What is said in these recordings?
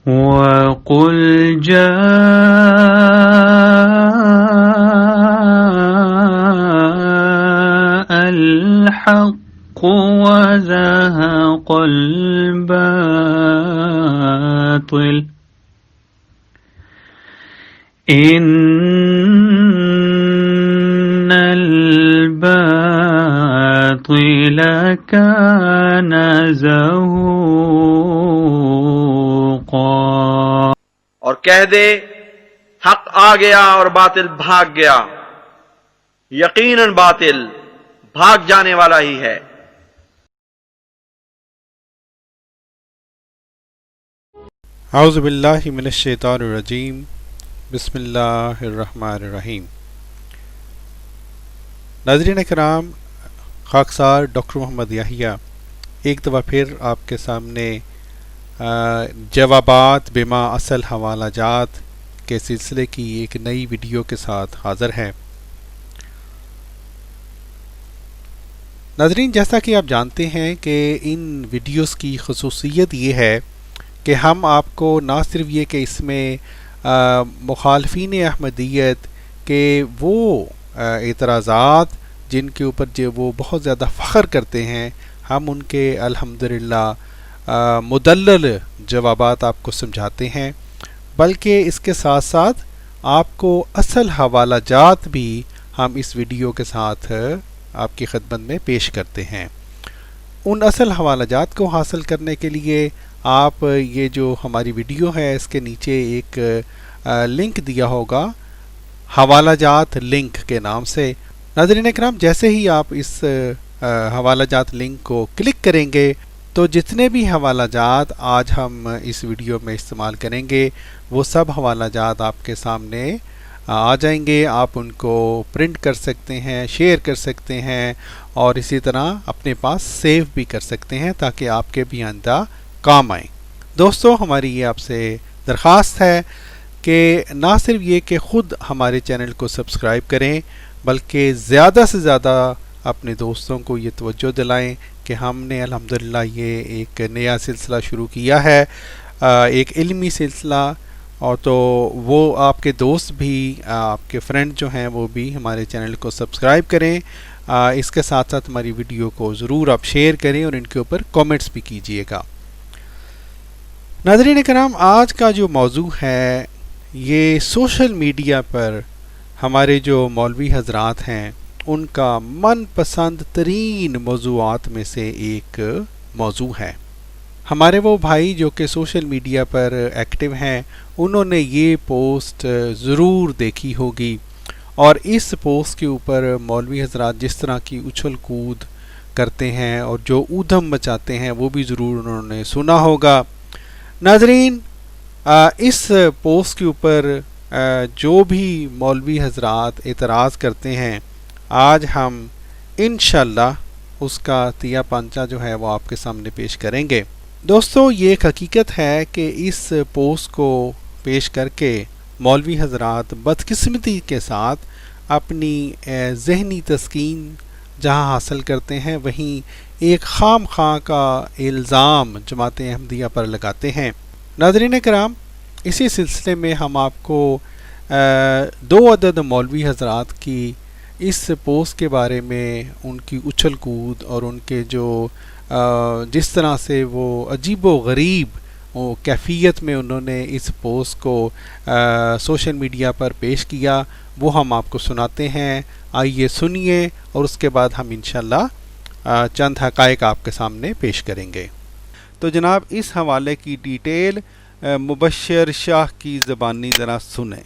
وَقُلْ جَاءَ الْحَقُّ وَزَهَقَ الْبَاطِلُ إِنَّ الْبَاطِلَ كَانَ زَهُوقًا۔ اور کہہ دے حق آ گیا اور باطل بھاگ گیا، یقیناً باطل بھاگ جانے والا ہی ہے۔ اعوذ باللہ من الشیطان الرجیم، بسم اللہ الرحمن الرحیم۔ ناظرین کرام، خاکسار ڈاکٹر محمد یحییٰ ایک دفعہ پھر آپ کے سامنے جوابات بما اصل حوالہ جات کے سلسلے کی ایک نئی ویڈیو کے ساتھ حاضر ہے۔ ناظرین، جیسا کہ آپ جانتے ہیں کہ ان ویڈیوز کی خصوصیت یہ ہے کہ ہم آپ کو نہ صرف یہ کہ اس میں مخالفین احمدیت کے وہ اعتراضات جن کے اوپر جو وہ بہت زیادہ فخر کرتے ہیں، ہم ان کے الحمدللہ مدلل جوابات آپ کو سمجھاتے ہیں، بلکہ اس کے ساتھ ساتھ آپ کو اصل حوالہ جات بھی ہم اس ویڈیو کے ساتھ آپ کی خدمت میں پیش کرتے ہیں۔ ان اصل حوالہ جات کو حاصل کرنے کے لیے آپ یہ جو ہماری ویڈیو ہے اس کے نیچے ایک لنک دیا ہوگا، حوالہ جات لنک کے نام سے۔ ناظرین اکرام، جیسے ہی آپ اس حوالہ جات لنک کو کلک کریں گے تو جتنے بھی حوالہ جات آج ہم اس ویڈیو میں استعمال کریں گے وہ سب حوالہ جات آپ کے سامنے آ جائیں گے۔ آپ ان کو پرنٹ کر سکتے ہیں، شیئر کر سکتے ہیں اور اسی طرح اپنے پاس سیو بھی کر سکتے ہیں تاکہ آپ کے بھی آئندہ کام آئیں۔ دوستو، ہماری یہ آپ سے درخواست ہے کہ نہ صرف یہ کہ خود ہمارے چینل کو سبسکرائب کریں بلکہ زیادہ سے زیادہ اپنے دوستوں کو یہ توجہ دلائیں کہ ہم نے الحمدللہ یہ ایک نیا سلسلہ شروع کیا ہے، ایک علمی سلسلہ، اور تو وہ آپ کے دوست بھی، آپ کے فرینڈ جو ہیں وہ بھی ہمارے چینل کو سبسکرائب کریں۔ اس کے ساتھ ساتھ ہماری ویڈیو کو ضرور آپ شیئر کریں اور ان کے اوپر کومنٹس بھی کیجیے گا۔ ناظرین کرام، آج کا جو موضوع ہے یہ سوشل میڈیا پر ہمارے جو مولوی حضرات ہیں ان کا من پسند ترین موضوعات میں سے ایک موضوع ہے۔ ہمارے وہ بھائی جو کہ سوشل میڈیا پر ایکٹیو ہیں انہوں نے یہ پوسٹ ضرور دیکھی ہوگی، اور اس پوسٹ کے اوپر مولوی حضرات جس طرح کی اچھل کود کرتے ہیں اور جو اودھم مچاتے ہیں وہ بھی ضرور انہوں نے سنا ہوگا۔ ناظرین، اس پوسٹ کے اوپر جو بھی مولوی حضرات اعتراض کرتے ہیں آج ہم انشاءاللہ اس کا تیا پانچہ جو ہے وہ آپ کے سامنے پیش کریں گے۔ دوستو، یہ ایک حقیقت ہے کہ اس پوسٹ کو پیش کر کے مولوی حضرات بدقسمتی کے ساتھ اپنی ذہنی تسکین جہاں حاصل کرتے ہیں وہیں ایک خام خواہ کا الزام جماعت احمدیہ پر لگاتے ہیں۔ ناظرین کرام، اسی سلسلے میں ہم آپ کو 2 عدد مولوی حضرات کی اس پوسٹ کے بارے میں ان کی اچھل کود اور ان کے جو جس طرح سے وہ عجیب و غریب کیفیت میں انہوں نے اس پوسٹ کو سوشل میڈیا پر پیش کیا وہ ہم آپ کو سناتے ہیں۔ آئیے سنیے اور اس کے بعد ہم انشاءاللہ چند حقائق آپ کے سامنے پیش کریں گے۔ تو جناب، اس حوالے کی ڈیٹیل مبشر شاہ کی زبانی ذرا سنیں۔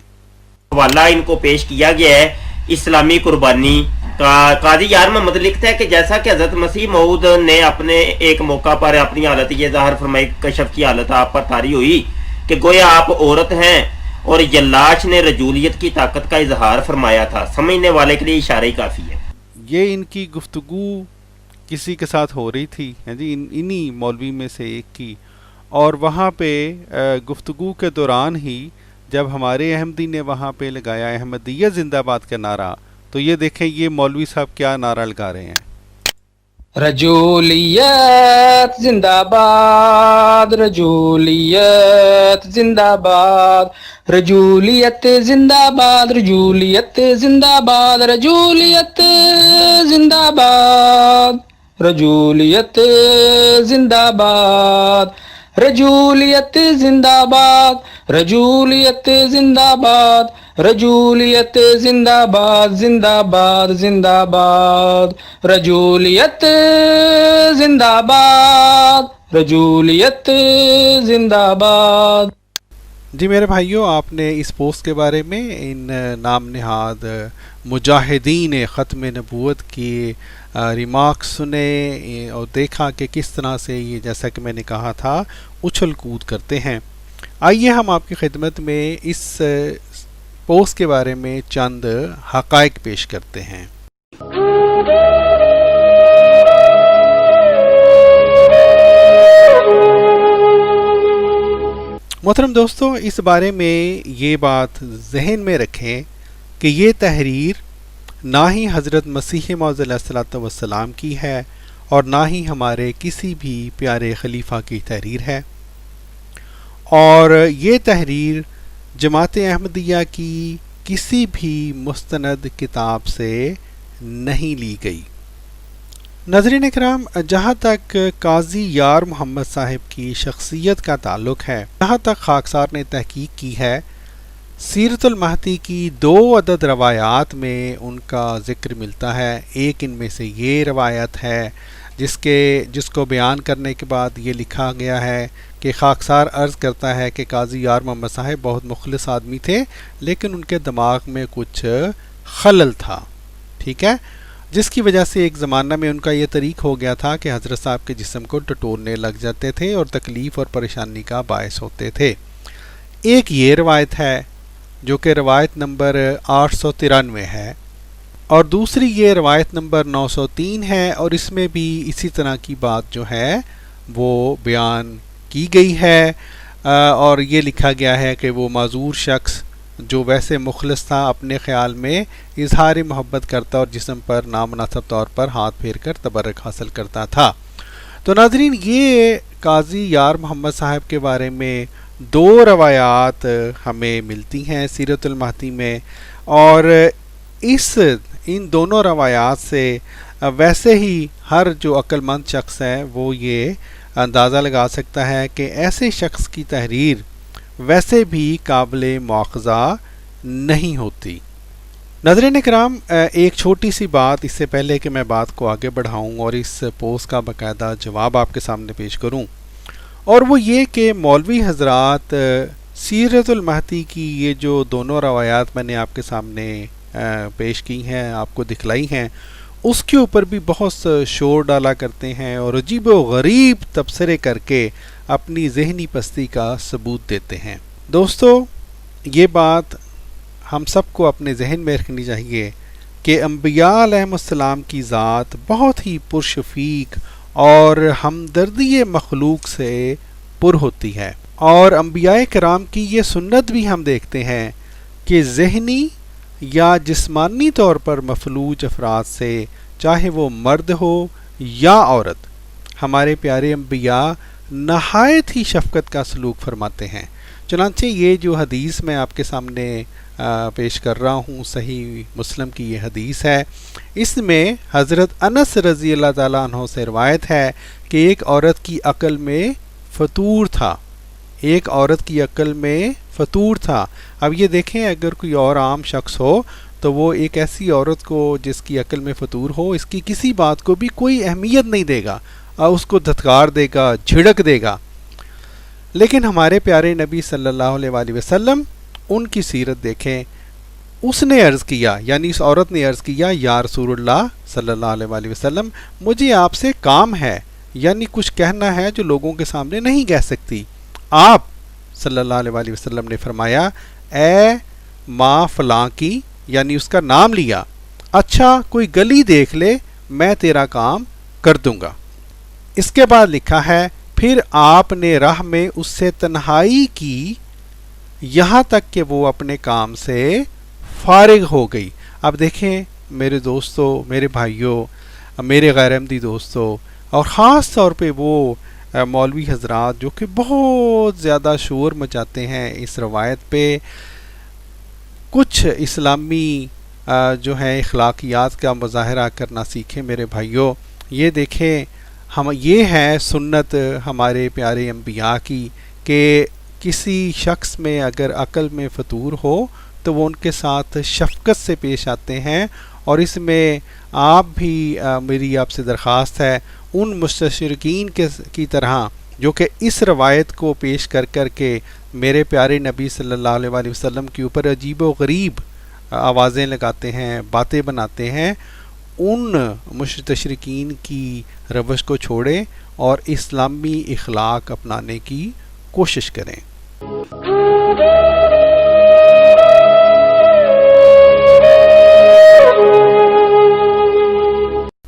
حوالہ ان کو پیش کیا گیا ہے اسلامی قربانی کا۔ قاضی یار محمد لکھتا ہے کہ جیسا کہ حضرت مسیح موعود نے اپنے ایک موقع پر اپنی حالت یہ ظاہر فرمائی، کشف کی حالت آپ پر طاری ہوئی کہ گویا آپ عورت ہیں، اور جلاش نے رجولیت کی طاقت کا اظہار فرمایا تھا۔ سمجھنے والے کے لیے اشارہ ہی کافی ہے۔ یہ ان کی گفتگو کسی کے ساتھ ہو رہی تھی، جی انہی مولوی میں سے ایک کی، اور وہاں پہ گفتگو کے دوران ہی جب ہمارے احمدی نے وہاں پہ لگایا احمدیت زندہ باد کا نعرہ، تو یہ دیکھیں یہ مولوی صاحب کیا نعرہ لگا رہے ہیں۔ رجولیت زندہ باد، رجولیت زندہ باد، رجولیت زندہ باد، رجولیت زندہ باد، رجولیت زندہ باد، رجولیت زندہ باد، رجولیت زندہ باد، رجولیت زندہ باد، رجولیت زندہ باد، زندہ باد، زندہ باد، رجولیت زندہ باد، رجولیت زندہ باد۔ جی میرے بھائیوں، آپ نے اس پوسٹ کے بارے میں ان نام نہاد مجاہدین ختم نبوت کی ریمارکس سنے اور دیکھا کہ کس طرح سے یہ، جیسا کہ میں نے کہا تھا، اچھل کود کرتے ہیں۔ آئیے ہم آپ کی خدمت میں اس پوسٹ کے بارے میں چند حقائق پیش کرتے ہیں۔ محترم دوستو، اس بارے میں یہ بات ذہن میں رکھیں کہ یہ تحریر نہ ہی حضرت مسیح موعود علیہ الصلوۃ والسلام کی ہے اور نہ ہی ہمارے کسی بھی پیارے خلیفہ کی تحریر ہے، اور یہ تحریر جماعت احمدیہ کی کسی بھی مستند کتاب سے نہیں لی گئی۔ ناظرین اکرام، جہاں تک قاضی یار محمد صاحب کی شخصیت کا تعلق ہے، جہاں تک خاکسار نے تحقیق کی ہے، سیرت المہدی کی 2 عدد روایات میں ان کا ذکر ملتا ہے۔ ایک ان میں سے یہ روایت ہے جس کو بیان کرنے کے بعد یہ لکھا گیا ہے کہ خاکسار عرض کرتا ہے کہ قاضی یار محمد صاحب بہت مخلص آدمی تھے، لیکن ان کے دماغ میں کچھ خلل تھا، ٹھیک ہے، جس کی وجہ سے ایک زمانہ میں ان کا یہ طریق ہو گیا تھا کہ حضرت صاحب کے جسم کو ٹٹولنے لگ جاتے تھے اور تکلیف اور پریشانی کا باعث ہوتے تھے۔ ایک یہ روایت ہے جو کہ روایت نمبر 893 ہے، اور دوسری یہ روایت نمبر 903 ہے، اور اس میں بھی اسی طرح کی بات جو ہے وہ بیان کی گئی ہے، اور یہ لکھا گیا ہے کہ وہ معذور شخص جو ویسے مخلص تھا، اپنے خیال میں اظہار محبت کرتا اور جسم پر نامناسب طور پر ہاتھ پھیر کر تبرک حاصل کرتا تھا۔ تو ناظرین، یہ قاضی یار محمد صاحب کے بارے میں 2 روایات ہمیں ملتی ہیں سیرت المہدی میں، اور ان دونوں روایات سے ویسے ہی ہر جو عقل مند شخص ہے وہ یہ اندازہ لگا سکتا ہے کہ ایسے شخص کی تحریر ویسے بھی قابل مواخذہ نہیں ہوتی۔ ناظرین اکرام، ایک چھوٹی سی بات اس سے پہلے کہ میں بات کو آگے بڑھاؤں اور اس پوسٹ کا باقاعدہ جواب آپ کے سامنے پیش کروں، اور وہ یہ کہ مولوی حضرات سیرت المہدی کی یہ جو دونوں روایات میں نے آپ کے سامنے پیش کی ہیں، آپ کو دکھلائی ہیں، اس کے اوپر بھی بہت شور ڈالا کرتے ہیں اور عجیب و غریب تبصرے کر کے اپنی ذہنی پستی کا ثبوت دیتے ہیں۔ دوستو، یہ بات ہم سب کو اپنے ذہن میں رکھنی چاہیے کہ انبیاء علیہم السلام کی ذات بہت ہی پرشفیق اور ہمدردی مخلوق سے پر ہوتی ہے، اور انبیاء کرام کی یہ سنت بھی ہم دیکھتے ہیں کہ ذہنی یا جسمانی طور پر مفلوج افراد سے، چاہے وہ مرد ہو یا عورت، ہمارے پیارے انبیاء نہایت ہی شفقت کا سلوک فرماتے ہیں۔ چنانچہ یہ جو حدیث میں آپ کے سامنے پیش کر رہا ہوں، صحیح مسلم کی یہ حدیث ہے، اس میں حضرت انس رضی اللہ تعالیٰ عنہ سے روایت ہے کہ ایک عورت کی عقل میں فطور تھا، ایک عورت کی عقل میں فطور تھا۔ اب یہ دیکھیں، اگر کوئی اور عام شخص ہو تو وہ ایک ایسی عورت کو جس کی عقل میں فطور ہو، اس کی کسی بات کو بھی کوئی اہمیت نہیں دے گا، اس کو دھتکار دے گا، جھڑک دے گا، لیکن ہمارے پیارے نبی صلی اللہ علیہ وآلہ وسلم، ان کی سیرت دیکھیں، اس نے عرض کیا، یعنی اس عورت نے عرض کیا، یا رسول اللہ صلی اللہ علیہ وآلہ وسلم، مجھے آپ سے کام ہے، یعنی کچھ کہنا ہے جو لوگوں کے سامنے نہیں کہہ سکتی۔ آپ صلی اللہ علیہ وآلہ وسلم نے فرمایا، اے ماں فلاں کی، یعنی اس کا نام لیا، اچھا کوئی گلی دیکھ لے، میں تیرا کام کر دوں گا۔ اس کے بعد لکھا ہے، پھر آپ نے راہ میں اس سے تنہائی کی یہاں تک کہ وہ اپنے کام سے فارغ ہو گئی۔ اب دیکھیں میرے دوستو، میرے بھائیوں، میرے غیر احمدی دوستوں، اور خاص طور پہ وہ مولوی حضرات جو کہ بہت زیادہ شور مچاتے ہیں اس روایت پہ، کچھ اسلامی جو ہے اخلاقیات کا مظاہرہ کرنا سیکھیں میرے بھائیوں۔ یہ دیکھیں، یہ ہے سنت ہمارے پیارے انبیاء کی کہ کسی شخص میں اگر عقل میں فطور ہو تو وہ ان کے ساتھ شفقت سے پیش آتے ہیں، اور اس میں آپ بھی میری آپ سے درخواست ہے ان مستشرقین کی طرح جو کہ اس روایت کو پیش کر کر کے میرے پیارے نبی صلی اللہ علیہ وآلہ وسلم کے اوپر عجیب و غریب آوازیں لگاتے ہیں، باتیں بناتے ہیں، ان مستشرقین کی روش کو چھوڑیں اور اسلامی اخلاق اپنانے کی کوشش کریں۔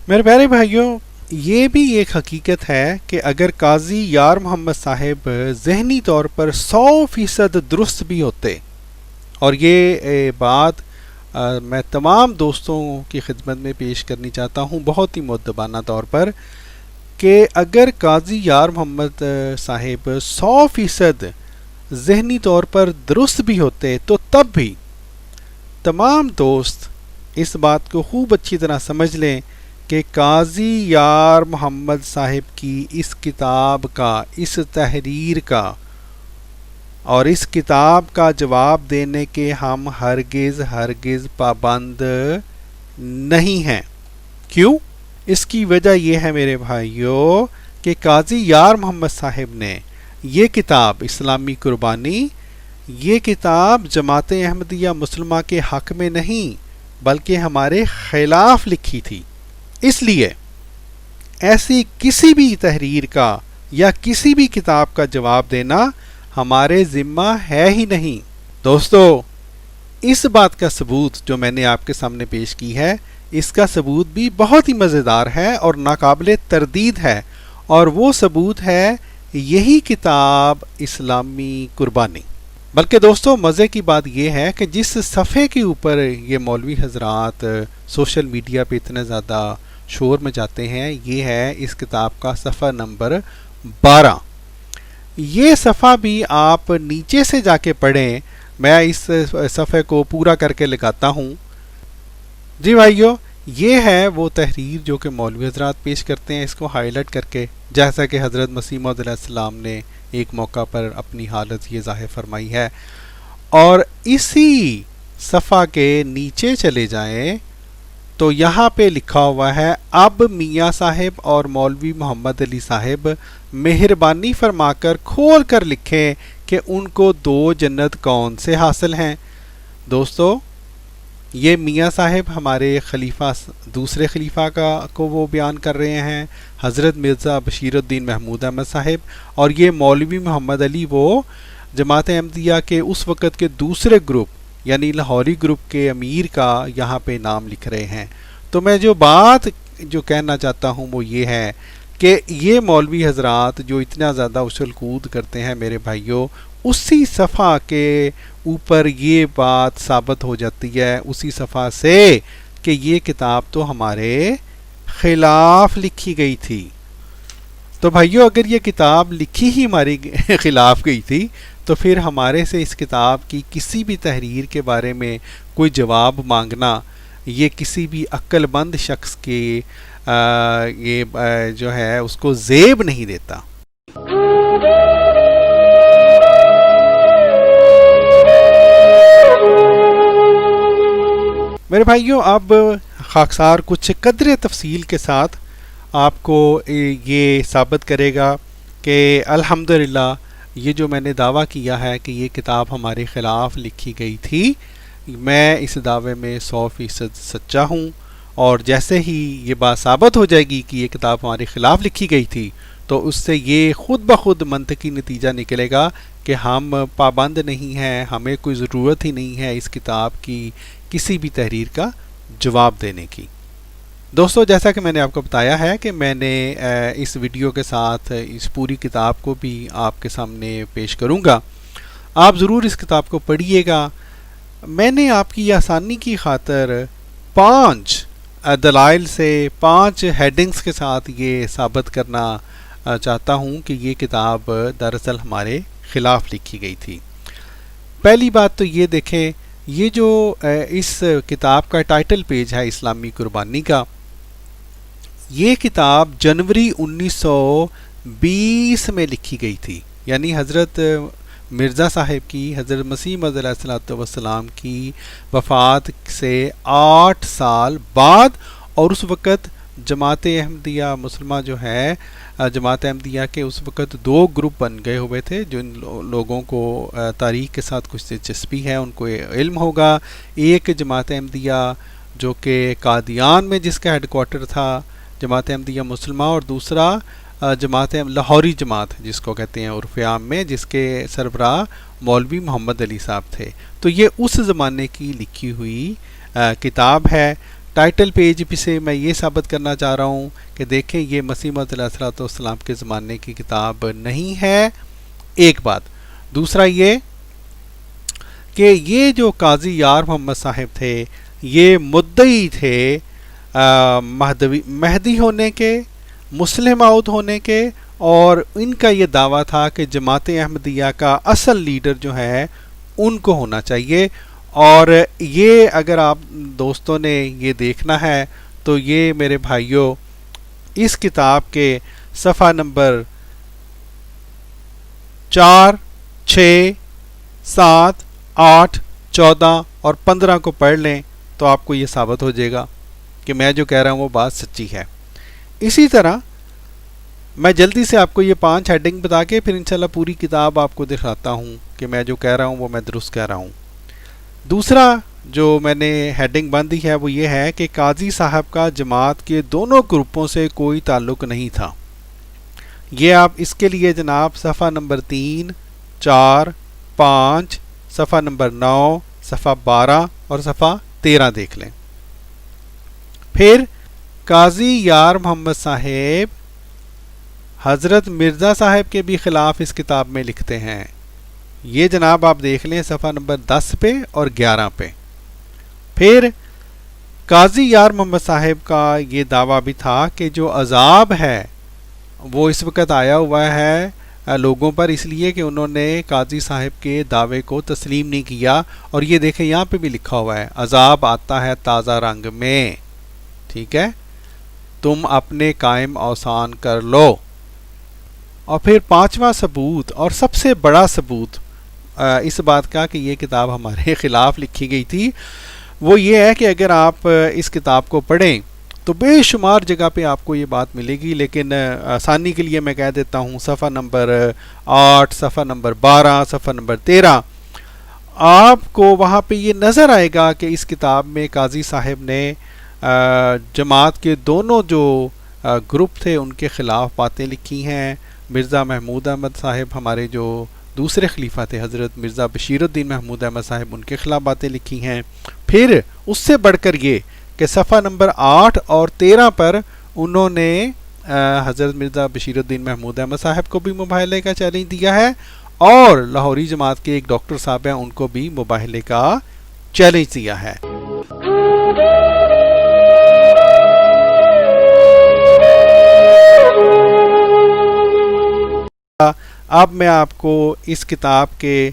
میرے پیارے بھائیوں، یہ بھی ایک حقیقت ہے کہ اگر قاضی یار محمد صاحب ذہنی طور پر 100% درست بھی ہوتے، اور یہ بات میں تمام دوستوں کی خدمت میں پیش کرنی چاہتا ہوں بہت ہی مؤدبانہ طور پر، کہ اگر قاضی یار محمد صاحب 100% ذہنی طور پر درست بھی ہوتے تو تب بھی تمام دوست اس بات کو خوب اچھی طرح سمجھ لیں کہ قاضی یار محمد صاحب کی اس کتاب کا، اس تحریر کا اور اس کتاب کا جواب دینے کے ہم ہرگز پابند نہیں ہیں۔ کیوں؟ اس کی وجہ یہ ہے میرے بھائیوں کہ قاضی یار محمد صاحب نے یہ کتاب اسلامی قربانی، یہ کتاب جماعت احمدیہ مسلمہ کے حق میں نہیں بلکہ ہمارے خلاف لکھی تھی۔ اس لیے ایسی کسی بھی تحریر کا یا کسی بھی کتاب کا جواب دینا ہمارے ذمہ ہے ہی نہیں۔ دوستو، اس بات کا ثبوت جو میں نے آپ کے سامنے پیش کی ہے، اس کا ثبوت بھی بہت ہی مزیدار ہے اور ناقابل تردید ہے، اور وہ ثبوت ہے یہی کتاب اسلامی قربانی۔ بلکہ دوستو، مزے کی بات یہ ہے کہ جس صفحے کے اوپر یہ مولوی حضرات سوشل میڈیا پہ اتنے زیادہ شور مچاتے ہیں، یہ ہے اس کتاب کا صفحہ نمبر 12۔ یہ صفحہ بھی آپ نیچے سے جا کے پڑھیں، میں اس صفحے کو پورا کر کے لگاتا ہوں۔ جی بھائیو، یہ ہے وہ تحریر جو کہ مولوی حضرات پیش کرتے ہیں، اس کو ہائی لائٹ کر کے، جیسا کہ حضرت مسیح موعود علیہ السلام نے ایک موقع پر اپنی حالت یہ ظاہر فرمائی ہے۔ اور اسی صفحہ کے نیچے چلے جائیں تو یہاں پہ لکھا ہوا ہے، اب میاں صاحب اور مولوی محمد علی صاحب مہربانی فرما کر کھول کر لکھیں کہ ان کو 2 جنت کون سے حاصل ہیں۔ دوستو، یہ میاں صاحب ہمارے خلیفہ، دوسرے خلیفہ کو وہ بیان کر رہے ہیں، حضرت مرزا بشیر الدین محمود احمد صاحب، اور یہ مولوی محمد علی وہ جماعت احمدیہ کے اس وقت کے دوسرے گروپ یعنی لاہوری گروپ کے امیر کا یہاں پہ نام لکھ رہے ہیں۔ تو میں جو بات کہنا چاہتا ہوں وہ یہ ہے کہ یہ مولوی حضرات جو اتنا زیادہ اچھل کود کرتے ہیں میرے بھائیوں، اسی صفحہ کے اوپر یہ بات ثابت ہو جاتی ہے، اسی صفحہ سے، کہ یہ کتاب تو ہمارے خلاف لکھی گئی تھی۔ تو بھائیوں، اگر یہ کتاب لکھی ہی ہماری خلاف گئی تھی تو پھر ہمارے سے اس کتاب کی کسی بھی تحریر کے بارے میں کوئی جواب مانگنا یہ کسی بھی عقل مند شخص کے یہ جو ہے اس کو زیب نہیں دیتا۔ میرے بھائیوں، اب خاکسار کچھ قدر تفصیل کے ساتھ آپ کو یہ ثابت کرے گا کہ الحمدللہ یہ جو میں نے دعویٰ کیا ہے کہ یہ کتاب ہمارے خلاف لکھی گئی تھی، میں اس دعوے میں 100% سچا ہوں، اور جیسے ہی یہ بات ثابت ہو جائے گی کہ یہ کتاب ہمارے خلاف لکھی گئی تھی تو اس سے یہ خود بخود منطقی نتیجہ نکلے گا کہ ہم پابند نہیں ہیں، ہمیں کوئی ضرورت ہی نہیں ہے اس کتاب کی کسی بھی تحریر کا جواب دینے کی۔ دوستو، جیسا کہ میں نے آپ کو بتایا ہے کہ میں نے اس ویڈیو کے ساتھ اس پوری کتاب کو بھی آپ کے سامنے پیش کروں گا، آپ ضرور اس کتاب کو پڑھیے گا۔ میں نے آپ کی آسانی کی خاطر 5 دلائل سے 5 ہیڈنگز کے ساتھ یہ ثابت کرنا چاہتا ہوں کہ یہ کتاب دراصل ہمارے خلاف لکھی گئی تھی۔ پہلی بات تو یہ دیکھیں، یہ جو اس کتاب کا ٹائٹل پیج ہے اسلامی قربانی کا، یہ کتاب جنوری 1920 میں لکھی گئی تھی، یعنی حضرت مرزا صاحب کی، حضرت مسیح موعود علیہ الصلوۃ والسلام کی وفات سے 8 سال بعد، اور اس وقت جماعت احمدیہ مسلمہ جو ہے، جماعت احمدیہ کے اس وقت 2 گروپ بن گئے ہوئے تھے۔ جن لوگوں کو تاریخ کے ساتھ کچھ دلچسپی ہے ان کو علم ہوگا، ایک جماعت احمدیہ جو کہ قادیان میں جس کا ہیڈ کوارٹر تھا جماعت احمدیہ مسلمہ، اور دوسرا جماعت لاہوری جماعت جس کو کہتے ہیں عرف عام میں، جس کے سربراہ مولوی محمد علی صاحب تھے۔ تو یہ اس زمانے کی لکھی ہوئی کتاب ہے۔ ٹائٹل پیج پہ سے میں یہ ثابت کرنا چاہ رہا ہوں کہ دیکھیں یہ مسیح موعود علیہ الصلوۃ والسلام کے زمانے کی کتاب نہیں ہے، ایک بات۔ دوسرا یہ کہ یہ جو قاضی یار محمد صاحب تھے یہ مدعی تھے مہدی ہونے کے، مسلم موعود ہونے کے، اور ان کا یہ دعویٰ تھا کہ جماعت احمدیہ کا اصل لیڈر جو ہے ان کو ہونا چاہیے۔ اور یہ اگر آپ دوستوں نے یہ دیکھنا ہے تو یہ میرے بھائیوں اس کتاب کے صفحہ نمبر 4، 6، 7، 8، 14 اور 15 کو پڑھ لیں تو آپ کو یہ ثابت ہو جائے گا کہ میں جو کہہ رہا ہوں وہ بات سچی ہے۔ اسی طرح میں جلدی سے آپ کو یہ 5 ہیڈنگ بتا کے پھر انشاءاللہ پوری کتاب آپ کو دکھاتا ہوں کہ میں جو کہہ رہا ہوں وہ میں درست کہہ رہا ہوں۔ دوسرا جو میں نے ہیڈنگ باندھی ہے وہ یہ ہے کہ قاضی صاحب کا جماعت کے دونوں گروپوں سے کوئی تعلق نہیں تھا۔ یہ آپ اس کے لیے جناب صفحہ نمبر 3، 4، 5، صفحہ نمبر 9، صفحہ 12 اور صفحہ 13 دیکھ لیں۔ پھر قاضی یار محمد صاحب حضرت مرزا صاحب کے بھی خلاف اس کتاب میں لکھتے ہیں۔ یہ جناب آپ دیکھ لیں صفحہ نمبر 10 پہ اور 11 پہ۔ پھر قاضی یار محمد صاحب کا یہ دعویٰ بھی تھا کہ جو عذاب ہے وہ اس وقت آیا ہوا ہے لوگوں پر اس لیے کہ انہوں نے قاضی صاحب کے دعوے کو تسلیم نہیں کیا، اور یہ دیکھیں یہاں پہ بھی لکھا ہوا ہے عذاب آتا ہے تازہ رنگ میں، ٹھیک ہے، تم اپنے قائم اوسان کر لو۔ اور پھر 5واں ثبوت اور سب سے بڑا ثبوت اس بات کا کہ یہ کتاب ہمارے خلاف لکھی گئی تھی وہ یہ ہے کہ اگر آپ اس کتاب کو پڑھیں تو بے شمار جگہ پہ آپ کو یہ بات ملے گی، لیکن آسانی کے لیے میں کہہ دیتا ہوں صفحہ نمبر 8، صفحہ نمبر 12، صفحہ نمبر 13 آپ کو وہاں پہ یہ نظر آئے گا کہ اس کتاب میں قاضی صاحب نے جماعت کے دونوں جو گروپ تھے ان کے خلاف باتیں لکھی ہیں۔ مرزا محمود احمد صاحب ہمارے جو دوسرے خلیفہ تھے حضرت مرزا بشیر الدین محمود احمد صاحب ان کے خلاف باتیں لکھی ہیں۔ پھر اس سے بڑھ کر یہ کہ صفحہ نمبر 8 اور 13 پر انہوں نے حضرت مرزا بشیر الدین محمود احمد صاحب کو بھی مباہلے کا چیلنج دیا ہے، اور لاہوری جماعت کے ایک ڈاکٹر صاحب ہیں ان کو بھی مباہلے کا چیلنج دیا ہے۔ اب میں آپ کو اس کتاب کے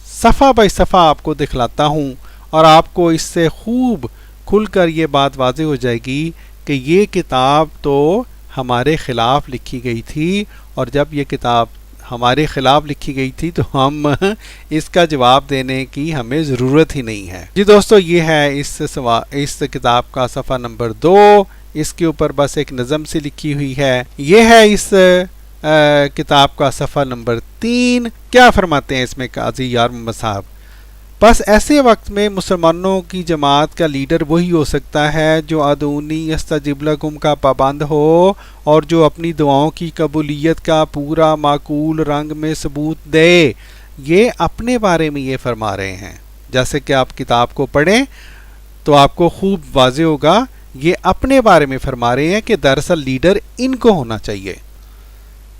صفحہ بائی صفحہ آپ کو دکھلاتا ہوں، اور آپ کو اس سے خوب کھل کر یہ بات واضح ہو جائے گی کہ یہ کتاب تو ہمارے خلاف لکھی گئی تھی، اور جب یہ کتاب ہمارے خلاف لکھی گئی تھی تو ہم اس کا جواب دینے کی ہمیں ضرورت ہی نہیں ہے۔ جی دوستو، یہ ہے اس کتاب کا صفحہ نمبر 2، اس کے اوپر بس ایک نظم سے لکھی ہوئی ہے۔ یہ ہے اس کتاب کا صفحہ نمبر 3۔ کیا فرماتے ہیں اس میں قاضی یار محمد صاحب؟ بس ایسے وقت میں مسلمانوں کی جماعت کا لیڈر وہی ہو سکتا ہے جو ادعونی استجب لکم کا پابند ہو، اور جو اپنی دعاؤں کی قبولیت کا پورا معقول رنگ میں ثبوت دے۔ یہ اپنے بارے میں یہ فرما رہے ہیں، جیسے کہ آپ کتاب کو پڑھیں تو آپ کو خوب واضح ہوگا، یہ اپنے بارے میں فرما رہے ہیں کہ دراصل لیڈر ان کو ہونا چاہیے۔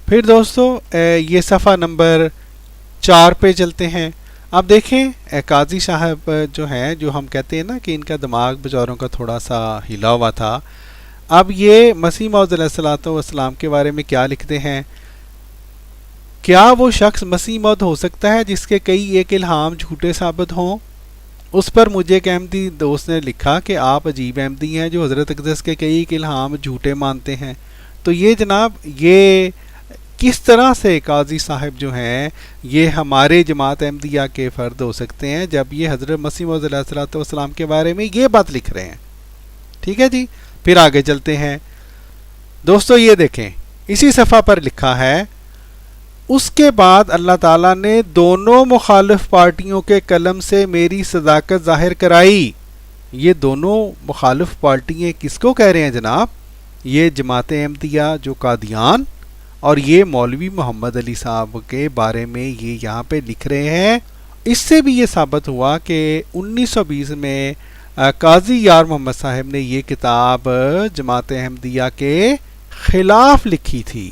پھر دوستو یہ صفحہ نمبر 4 پہ چلتے ہیں۔ اب دیکھیں قاضی صاحب جو ہیں، جو ہم کہتے ہیں نا کہ ان کا دماغ بیچاروں کا تھوڑا سا ہلا ہوا تھا، اب یہ مسیح موعود علیہ الصلوۃ والسلام کے بارے میں کیا لکھتے ہیں؟ کیا وہ شخص مسیح موعود ہو سکتا ہے جس کے کئی ایک الہام جھوٹے ثابت ہوں؟ اس پر مجھے ایک احمدی دوست نے لکھا کہ آپ عجیب احمدی ہیں جو حضرت اقدس کے کئی ایک الہام جھوٹے مانتے ہیں۔ تو یہ جناب یہ کس طرح سے قاضی صاحب جو ہیں یہ ہمارے جماعت احمدیہ کے فرد ہو سکتے ہیں جب یہ حضرت مسیح موعود علیہ الصلوۃ والسلام کے بارے میں یہ بات لکھ رہے ہیں؟ ٹھیک ہے جی، پھر آگے چلتے ہیں دوستو، یہ دیکھیں اسی صفحہ پر لکھا ہے، اس کے بعد اللہ تعالیٰ نے دونوں مخالف پارٹیوں کے قلم سے میری صداقت ظاہر کرائی۔ یہ دونوں مخالف پارٹیاں کس کو کہہ رہے ہیں جناب؟ یہ جماعت احمدیہ جو قادیان، اور یہ مولوی محمد علی صاحب کے بارے میں یہ یہاں پہ لکھ رہے ہیں۔ اس سے بھی یہ ثابت ہوا کہ 1920 میں قاضی یار محمد صاحب نے یہ کتاب جماعت احمدیہ کے خلاف لکھی تھی۔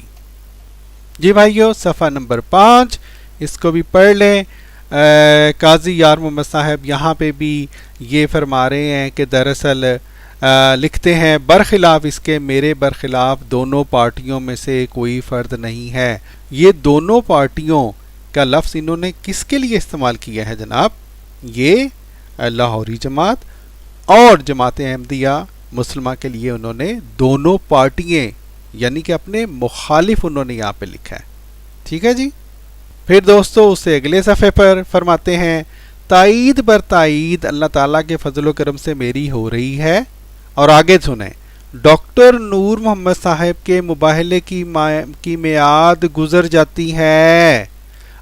جی بھائیو، صفحہ نمبر 5 اس کو بھی پڑھ لیں۔ قاضی یار محمد صاحب یہاں پہ بھی یہ فرما رہے ہیں کہ دراصل لکھتے ہیں، برخلاف اس کے میرے برخلاف دونوں پارٹیوں میں سے کوئی فرد نہیں ہے۔ یہ دونوں پارٹیوں کا لفظ انہوں نے کس کے لیے استعمال کیا ہے جناب؟ یہ لاہوری جماعت اور جماعت احمدیہ مسلمہ کے لیے انہوں نے دونوں پارٹیاں یعنی کہ اپنے مخالف انہوں نے یہاں پہ لکھا ہے۔ ٹھیک ہے جی، پھر دوستو اس سے اگلے صفحے پر فرماتے ہیں، تائید بر تائید اللہ تعالیٰ کے فضل و کرم سے میری ہو رہی ہے۔ اور آگے سنیں، ڈاکٹر نور محمد صاحب کے مباہلے کی میعاد گزر جاتی ہے۔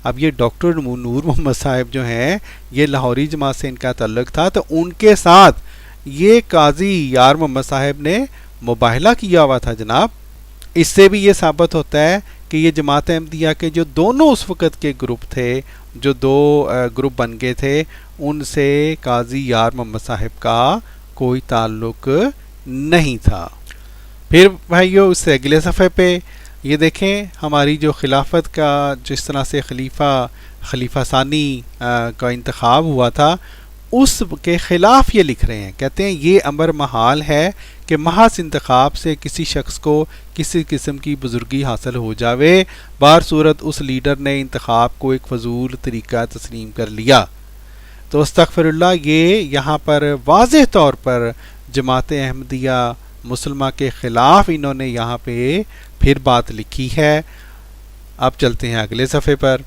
اب یہ ڈاکٹر نور محمد صاحب جو ہیں یہ لاہوری جماعت سے ان کا تعلق تھا، تو ان کے ساتھ یہ قاضی یار محمد صاحب نے مباہلہ کیا ہوا تھا جناب۔ اس سے بھی یہ ثابت ہوتا ہے کہ یہ جماعت احمدیہ کے جو دونوں اس وقت کے گروپ تھے، جو دو گروپ بن گئے تھے، ان سے قاضی یار محمد صاحب کا کوئی تعلق نہیں تھا۔ پھر بھائیو اس سے اگلے صفحے پہ یہ دیکھیں ہماری جو خلافت کا جس طرح سے خلیفہ ثانی کا انتخاب ہوا تھا اس کے خلاف یہ لکھ رہے ہیں، کہتے ہیں یہ امر محال ہے کہ محض انتخاب سے کسی شخص کو کسی قسم کی بزرگی حاصل ہو جاوے، بہر صورت اس لیڈر نے انتخاب کو ایک فضول طریقہ تسلیم کر لیا۔ تو استغفر اللہ، یہ یہاں پر واضح طور پر جماعت احمدیہ مسلمہ کے خلاف انہوں نے یہاں پہ پھر بات لکھی ہے۔ اب چلتے ہیں اگلے صفحے پر۔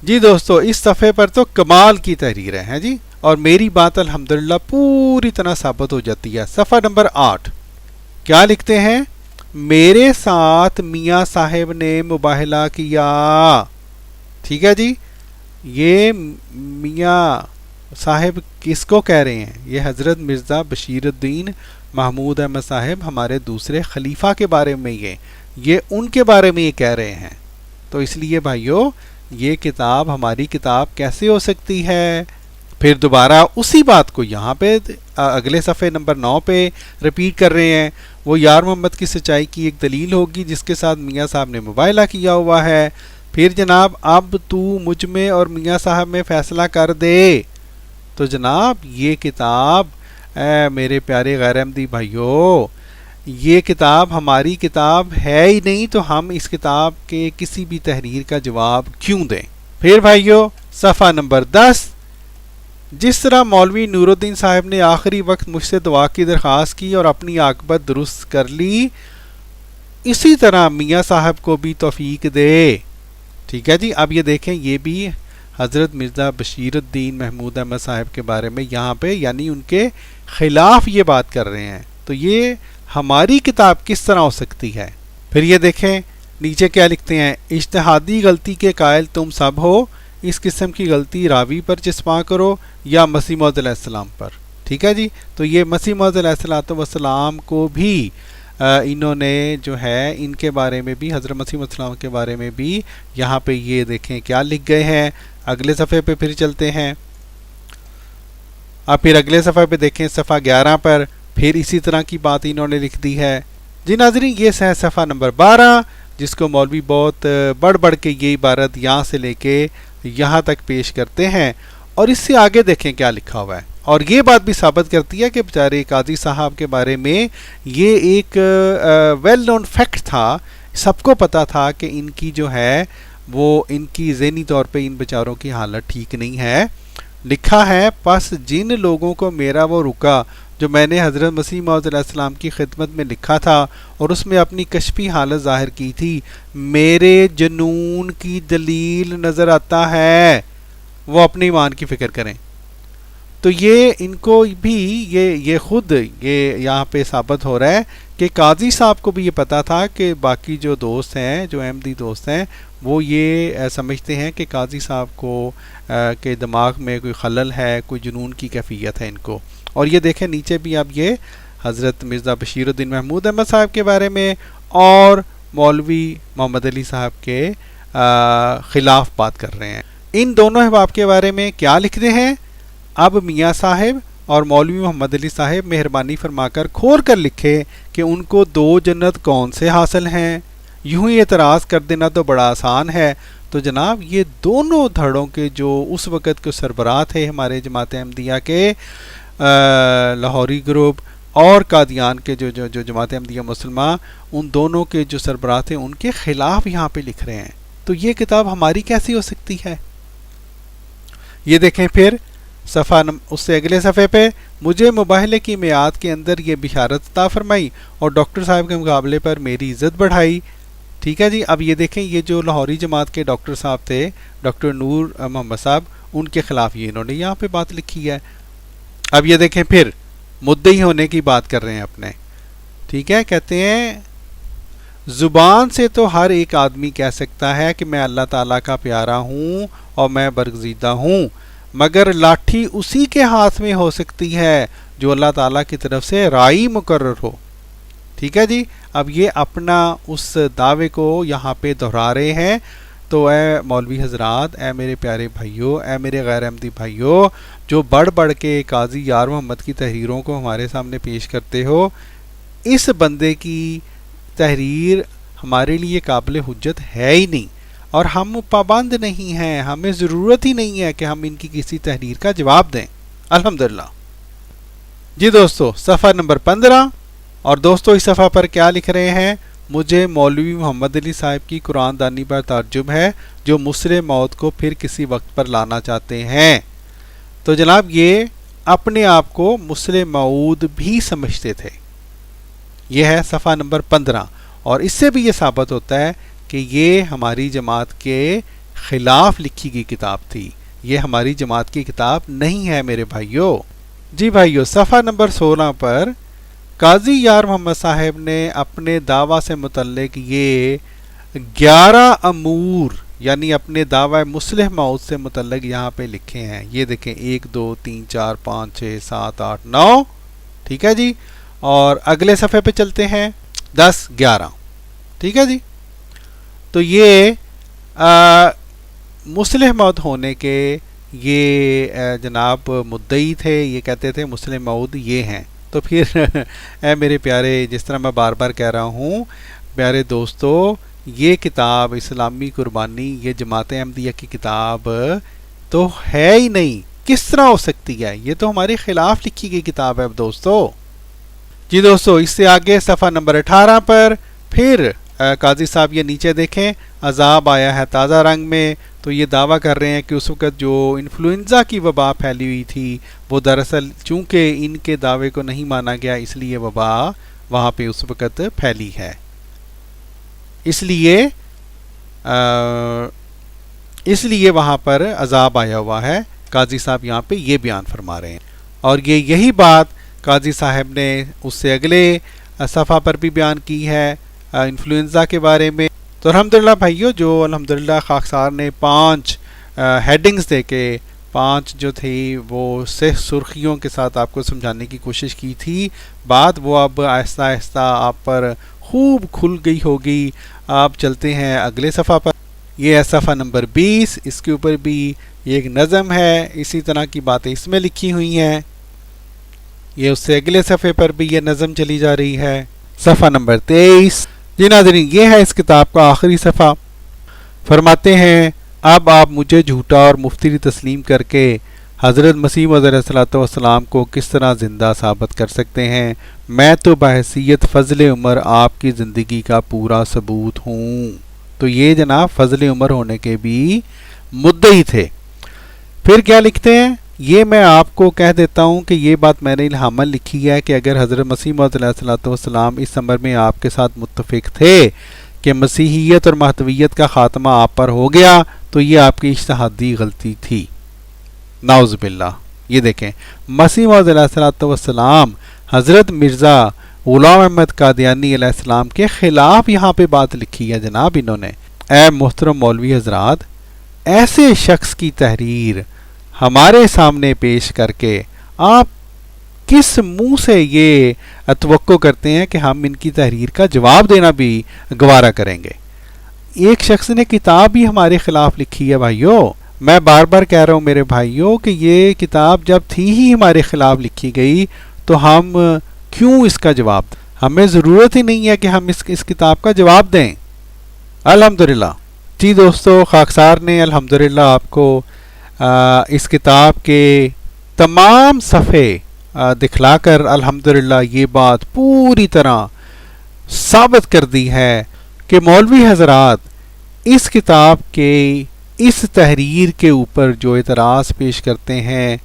جی دوستو، اس صفحے پر تو کمال کی تحریر ہے جی، اور میری بات الحمدللہ پوری طرح ثابت ہو جاتی ہے۔ صفحہ نمبر 8 کیا لکھتے ہیں؟ میرے ساتھ میاں صاحب نے مباہلہ کیا۔ ٹھیک ہے جی، یہ میاں صاحب کس کو کہہ رہے ہیں؟ یہ حضرت مرزا بشیر الدین محمود احمد صاحب ہمارے دوسرے خلیفہ کے بارے میں یہ ان کے بارے میں یہ کہہ رہے ہیں۔ تو اس لیے بھائیو یہ کتاب ہماری کتاب کیسے ہو سکتی ہے؟ پھر دوبارہ اسی بات کو یہاں پہ اگلے صفحے نمبر 9 پہ رپیٹ کر رہے ہیں، وہ یار محمد کی سچائی کی ایک دلیل ہوگی جس کے ساتھ میاں صاحب نے مباہلہ کیا ہوا ہے۔ پھر جناب اب تو مجھ میں اور میاں صاحب میں فیصلہ کر دے۔ تو جناب یہ کتاب میرے پیارے غیر احمدی بھائیو، یہ کتاب ہماری کتاب ہے ہی نہیں، تو ہم اس کتاب کے کسی بھی تحریر کا جواب کیوں دیں؟ پھر بھائیو صفحہ نمبر 10، جس طرح مولوی نور الدین صاحب نے آخری وقت مجھ سے دعا کی درخواست کی اور اپنی عاقبت درست کر لی، اسی طرح میاں صاحب کو بھی توفیق دے۔ ٹھیک ہے جی، اب یہ دیکھیں یہ بھی حضرت مرزا بشیر الدین محمود احمد صاحب کے بارے میں یہاں پہ یعنی ان کے خلاف یہ بات کر رہے ہیں، تو یہ ہماری کتاب کس طرح ہو سکتی ہے؟ پھر یہ دیکھیں نیچے کیا لکھتے ہیں، اجتہادی غلطی کے قائل تم سب ہو، اس قسم کی غلطی راوی پر چسپاں کرو یا مسیح موعود علیہ السلام پر۔ ٹھیک ہے جی، تو یہ مسیح موعود علیہ السلام کو بھی انہوں نے جو ہے ان کے بارے میں بھی حضرت مسیح موعود السلام کے بارے میں بھی یہاں پہ یہ دیکھیں کیا لکھ گئے ہیں۔ اگلے صفحے پہ پھر چلتے ہیں، اب پھر اگلے صفحے پہ دیکھیں صفحہ 11 پر پھر اسی طرح کی بات انہوں نے لکھ دی ہے۔ جی ناظرین، یہ ہے صفحہ نمبر 12 جس کو مولوی بہت بڑھ کے یہ عبارت یہاں سے لے کے یہاں تک پیش کرتے ہیں، اور اس سے آگے دیکھیں کیا لکھا ہوا ہے. اور یہ بات بھی ثابت کرتی ہے کہ بیچارے قاضی صاحب کے بارے میں یہ ایک ویل نون فیکٹ تھا، سب کو پتا تھا کہ ان کی جو ہے وہ ان کی ذہنی طور پہ ان بیچاروں کی حالت ٹھیک نہیں ہے. لکھا ہے پس جن لوگوں کو میرا وہ رکا جو میں نے حضرت مسیح موعود علیہ السلام کی خدمت میں لکھا تھا اور اس میں اپنی کشفی حالت ظاہر کی تھی، میرے جنون کی دلیل نظر آتا ہے، وہ اپنے ایمان کی فکر کریں. تو یہ ان کو بھی یہ خود یہ یہاں پہ ثابت ہو رہا ہے کہ قاضی صاحب کو بھی یہ پتا تھا کہ باقی جو دوست ہیں، جو احمدی دوست ہیں، وہ یہ سمجھتے ہیں کہ قاضی صاحب کو کے دماغ میں کوئی خلل ہے، کوئی جنون کی کیفیت ہے ان کو. اور یہ دیکھیں نیچے بھی اب یہ حضرت مرزا بشیر الدین محمود احمد صاحب کے بارے میں اور مولوی محمد علی صاحب کے خلاف بات کر رہے ہیں. ان دونوں احباب کے بارے میں کیا لکھتے ہیں؟ اب میاں صاحب اور مولوی محمد علی صاحب مہربانی فرما کر کھول کر لکھے کہ ان کو 2 جنت کون سے حاصل ہیں. یوں ہی اعتراض کر دینا تو بڑا آسان ہے. تو جناب یہ دونوں دھڑوں کے جو اس وقت کے سربراہ تھے ہمارے جماعت احمدیہ کے، لاہوری گروپ اور قادیان کے جو جماعت احمدیہ مسلمہ، ان دونوں کے جو سربراہ تھے ان کے خلاف یہاں پہ لکھ رہے ہیں. تو یہ کتاب ہماری کیسی ہو سکتی ہے؟ یہ دیکھیں پھر صفحہ اس سے اگلے صفحے پہ، مجھے مباہلے کی میعاد کے اندر یہ بشارت عطا فرمائی اور ڈاکٹر صاحب کے مقابلے پر میری عزت بڑھائی. ٹھیک ہے جی. اب یہ دیکھیں یہ جو لاہوری جماعت کے ڈاکٹر صاحب تھے، ڈاکٹر نور محمد صاحب، ان کے خلاف یہ انہوں نے یہاں پہ بات لکھی ہے. اب یہ دیکھیں پھر مدعی ہونے کی بات کر رہے ہیں اپنے. ٹھیک ہے، کہتے ہیں زبان سے تو ہر ایک آدمی کہہ سکتا ہے کہ میں اللہ تعالیٰ کا پیارا ہوں اور میں برگزیدہ ہوں، مگر لاٹھی اسی کے ہاتھ میں ہو سکتی ہے جو اللہ تعالیٰ کی طرف سے رائی مقرر ہو. ٹھیک ہے جی. اب یہ اپنا اس دعوے کو یہاں پہ دہرا رہے ہیں. تو اے مولوی حضرات، اے میرے پیارے بھائیوں، اے میرے غیر احمدی بھائیوں، جو بڑھ بڑھ کے قاضی یار محمد کی تحریروں کو ہمارے سامنے پیش کرتے ہو، اس بندے کی تحریر ہمارے لیے قابل حجت ہے ہی نہیں، اور ہم پابند نہیں ہیں، ہمیں ضرورت ہی نہیں ہے کہ ہم ان کی کسی تحریر کا جواب دیں. الحمدللہ. جی دوستو، صفحہ نمبر 15. اور دوستو اس صفحہ پر کیا لکھ رہے ہیں؟ مجھے مولوی محمد علی صاحب کی قرآن دانی پر تعجب ہے جو مسلم موت کو پھر کسی وقت پر لانا چاہتے ہیں. تو جناب یہ اپنے آپ کو مسلم موعود بھی سمجھتے تھے. یہ ہے صفحہ نمبر 15. اور اس سے بھی یہ ثابت ہوتا ہے کہ یہ ہماری جماعت کے خلاف لکھی گئی کتاب تھی، یہ ہماری جماعت کی کتاب نہیں ہے میرے بھائیوں. جی بھائیوں، صفحہ نمبر 16 پر قاضی یار محمد صاحب نے اپنے دعویٰ سے متعلق یہ 11 امور یعنی اپنے دعوی مصلح موعود سے متعلق یہاں پہ لکھے ہیں. یہ دیکھیں 1 2 3 4 5 6 7 8 9. ٹھیک ہے جی. اور اگلے صفحے پہ چلتے ہیں 10 11. ٹھیک ہے جی. تو یہ مصلح موعود ہونے کے یہ جناب مدعی تھے، یہ کہتے تھے مسلم موعود یہ ہیں. تو پھر اے میرے پیارے، جس طرح میں بار بار کہہ رہا ہوں، پیارے دوستو، یہ کتاب اسلامی قربانی، یہ جماعت احمدیہ کی کتاب تو ہے ہی نہیں. کس طرح ہو سکتی ہے؟ یہ تو ہمارے خلاف لکھی گئی کتاب ہے دوستو. جی دوستو، اس سے آگے صفحہ نمبر 18 پر پھر قاضی صاحب یہ نیچے دیکھیں، عذاب آیا ہے تازہ رنگ میں. تو یہ دعویٰ کر رہے ہیں کہ اس وقت جو انفلوئنزا کی وبا پھیلی ہوئی تھی، وہ دراصل چونکہ ان کے دعوے کو نہیں مانا گیا، اس لیے وبا وہاں پہ اس وقت پھیلی ہے. اس لیے وہاں پر عذاب آیا ہوا ہے. قاضی صاحب یہاں پہ یہ بیان فرما رہے ہیں. اور یہی بات قاضی صاحب نے اس سے اگلے صفحہ پر بھی بیان کی ہے انفلوئنزا کے بارے میں. تو الحمدللہ بھائیو، جو الحمدللہ خاکسار نے 5 ہیڈنگز دے کے 5 جو تھی وہ سرخیوں کے ساتھ آپ کو سمجھانے کی کوشش کی تھی، بات وہ اب آہستہ آہستہ آپ پر خوب کھل گئی ہوگی. آپ چلتے ہیں اگلے صفحہ پر. یہ ہے صفحہ نمبر 20. اس کے اوپر بھی ایک نظم ہے، اسی طرح کی باتیں اس میں لکھی ہوئی ہیں. یہ اس سے اگلے صفحے پر بھی یہ نظم چلی جا رہی ہے. صفحہ نمبر 23. جی ناظرین، یہ ہے اس کتاب کا آخری صفحہ. فرماتے ہیں اب آپ مجھے جھوٹا اور مفتری تسلیم کر کے حضرت مسیح موعود علیہ الصلوۃ والسلام کو کس طرح زندہ ثابت کر سکتے ہیں؟ میں تو بحیثیت فضل عمر آپ کی زندگی کا پورا ثبوت ہوں۔ تو یہ جناب فضل عمر ہونے کے بھی مدعی تھے۔ پھر کیا لکھتے ہیں؟ یہ میں آپ کو کہہ دیتا ہوں کہ یہ بات میں نے الہاماً لکھی ہے کہ اگر حضرت مسیح موعود علیہ الصلوۃ والسلام اس امر میں آپ کے ساتھ متفق تھے کہ مسیحیت اور مہدویت کا خاتمہ آپ پر ہو گیا تو یہ آپ کی اجتہادی غلطی تھی، نعوذ باللہ۔ یہ دیکھیں، مسیح موعود علیہ الصلوۃ والسلام حضرت مرزا غلام احمد قادیانی علیہ السلام کے خلاف یہاں پہ بات لکھی ہے جناب انہوں نے۔ اے محترم مولوی حضرات، ایسے شخص کی تحریر ہمارے سامنے پیش کر کے آپ کس منہ سے یہ توقع کرتے ہیں کہ ہم ان کی تحریر کا جواب دینا بھی گوارا کریں گے؟ ایک شخص نے کتاب بھی ہمارے خلاف لکھی ہے بھائیو۔ میں بار بار کہہ رہا ہوں میرے بھائیو کہ یہ کتاب جب تھی ہی ہمارے خلاف لکھی گئی تو ہم کیوں اس کا جواب دیں؟ ہمیں ضرورت ہی نہیں ہے کہ ہم اس کتاب کا جواب دیں۔ الحمدللہ جی دوستو، خاکسار نے الحمدللہ آپ کو اس کتاب کے تمام صفحے دکھلا کر الحمدللہ یہ بات پوری طرح ثابت کر دی ہے کہ مولوی حضرات اس کتاب کے اس تحریر کے اوپر جو اعتراض پیش کرتے ہیں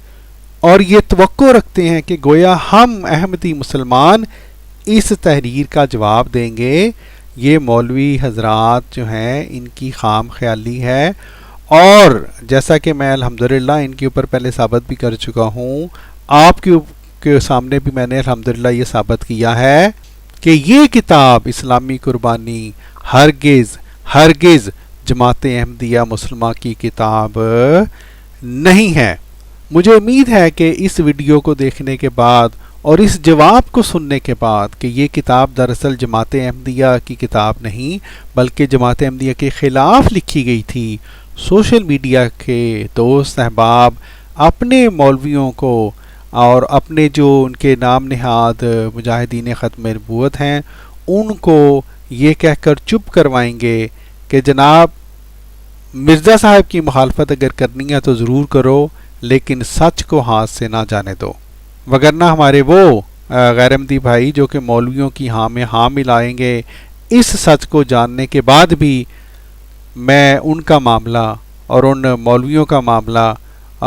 اور یہ توقع رکھتے ہیں کہ گویا ہم احمدی مسلمان اس تحریر کا جواب دیں گے، یہ مولوی حضرات جو ہیں ان کی خام خیالی ہے۔ اور جیسا کہ میں الحمدللہ ان کے اوپر پہلے ثابت بھی کر چکا ہوں، آپ کے سامنے بھی میں نے الحمدللہ یہ ثابت کیا ہے کہ یہ کتاب اسلامی قربانی ہرگز جماعت احمدیہ مسلمہ کی کتاب نہیں ہے۔ مجھے امید ہے کہ اس ویڈیو کو دیکھنے کے بعد اور اس جواب کو سننے کے بعد کہ یہ کتاب دراصل جماعت احمدیہ کی کتاب نہیں بلکہ جماعت احمدیہ کے خلاف لکھی گئی تھی، سوشل میڈیا کے دوست احباب اپنے مولویوں کو اور اپنے جو ان کے نام نہاد مجاہدین ختم نبوت ہیں ان کو یہ کہہ کر چپ کروائیں گے کہ جناب مرزا صاحب کی مخالفت اگر کرنی ہے تو ضرور کرو لیکن سچ کو ہاتھ سے نہ جانے دو، وگرنہ ہمارے وہ غیر احمدی بھائی جو کہ مولویوں کی ہاں میں ہاں ملائیں گے اس سچ کو جاننے کے بعد بھی میں ان کا معاملہ اور ان مولویوں کا معاملہ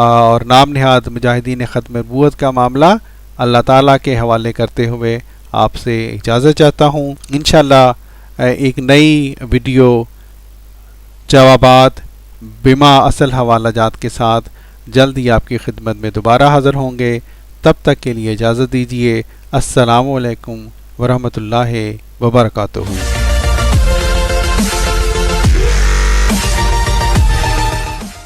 اور نام نہاد مجاہدین ختم نبوت کا معاملہ اللہ تعالیٰ کے حوالے کرتے ہوئے آپ سے اجازت چاہتا ہوں۔ انشاءاللہ ایک نئی ویڈیو جوابات بما اصل حوالہ جات کے ساتھ جلد ہی آپ کی خدمت میں دوبارہ حاضر ہوں گے۔ تب تک کے لیے اجازت دیجیے۔ السلام علیکم ورحمۃ اللہ وبرکاتہ۔